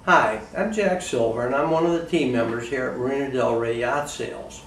Hi, I'm Jack Silver, and I'm one of the team members here at Marina Del Rey Yacht Sales.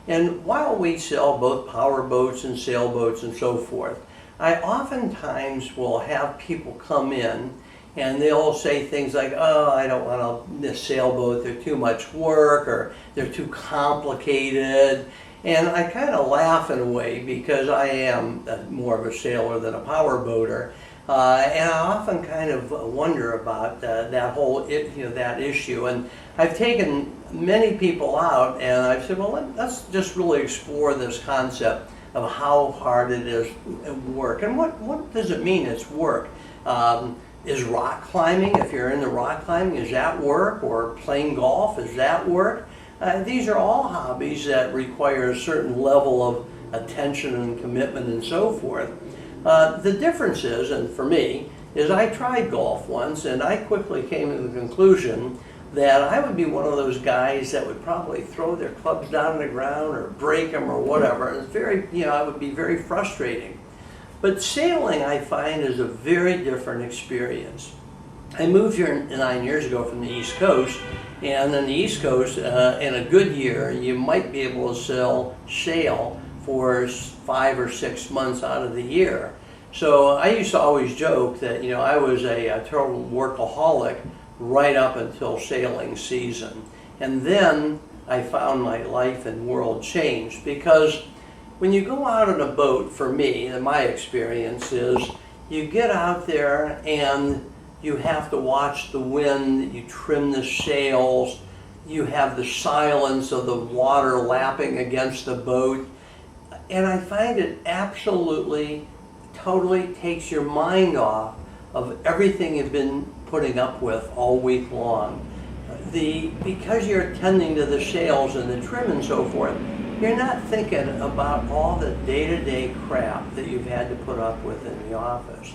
And while we sell both power boats and sailboats and so forth, I oftentimes will have people come in and they'll say things like, oh, I don't want this sailboat, they're too much work, or they're too complicated. And I kind of laugh in a way because I am more of a sailor than a power boater. And I often kind of wonder about that whole that issue. And I've taken many people out and I've said, well, let's just really explore this concept of how hard it is at work. And what does it mean it's work? Is rock climbing, if you're into rock climbing, is that work? Or playing golf, is that work? These are all hobbies that require a certain level of attention and commitment and so forth. The difference is, and for me, is I tried golf once and I quickly came to the conclusion that I would be one of those guys that would probably throw their clubs down on the ground or break them or whatever. And it's very, it would be very frustrating. But sailing, I find, is a very different experience. I moved here 9 years ago from the East Coast, and on the East Coast, in a good year, you might be able to sail for 5 or 6 months out of the year. So I used to always joke that I was a total workaholic right up until sailing season. And then I found my life and world changed, because when you go out on a boat, for me, and my experience is, you get out there and you have to watch the wind, you trim the sails, you have the silence of the water lapping against the boat. And I find it absolutely, totally takes your mind off of everything you've been putting up with all week long. Because you're tending to the sails and the trim and so forth, you're not thinking about all the day-to-day crap that you've had to put up with in the office.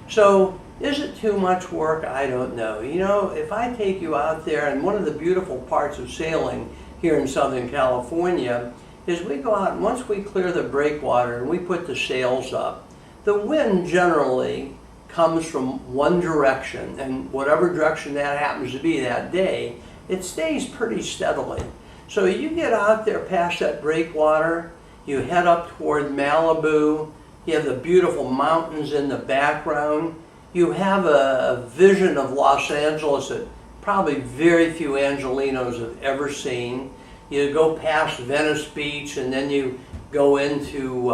So, is it too much work? I don't know. If I take you out there, and one of the beautiful parts of sailing here in Southern California is we go out and once we clear the breakwater and we put the sails up, the wind generally comes from one direction, and whatever direction that happens to be that day, it stays pretty steadily. So you get out there past that breakwater, you head up toward Malibu, you have the beautiful mountains in the background, you have a vision of Los Angeles that probably very few Angelinos have ever seen. You go past Venice Beach and then you go into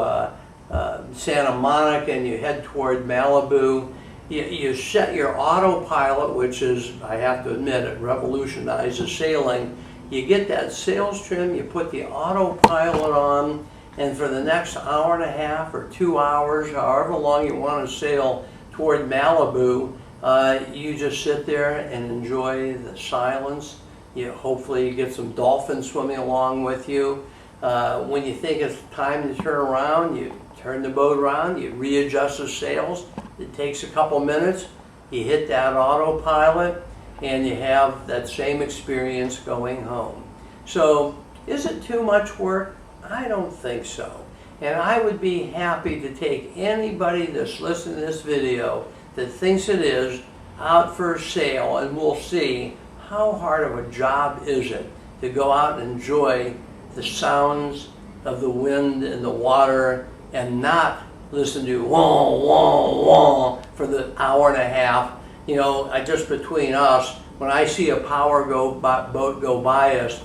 Santa Monica and you head toward Malibu. You set your autopilot, which is, I have to admit, it revolutionizes sailing. You get that sails trim, you put the autopilot on, and for the next hour and a half or 2 hours, however long you want to sail toward Malibu, you just sit there and enjoy the silence. Hopefully you get some dolphins swimming along with you. When you think it's time to turn around, you turn the boat around, you readjust the sails. It takes a couple minutes, you hit that autopilot, and you have that same experience going home. So, is it too much work? I don't think so. And I would be happy to take anybody that's listening to this video that thinks it is out for a sail, and we'll see how hard of a job is it to go out and enjoy the sounds of the wind and the water and not listen to wah, wah, wah for the hour and a half. Just between us, when I see a power boat go by us,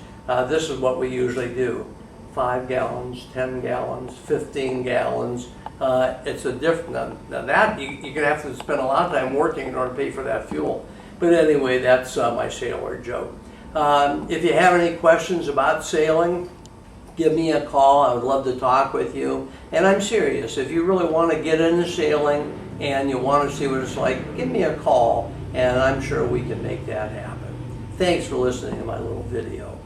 this is what we usually do. 5 gallons, 10 gallons, 15 gallons. It's a different, now that you're going to have to spend a lot of time working in order to pay for that fuel. But anyway, that's my sailor joke. If you have any questions about sailing, give me a call. I would love to talk with you. And I'm serious. If you really want to get into sailing and you want to see what it's like, give me a call, and I'm sure we can make that happen. Thanks for listening to my little video.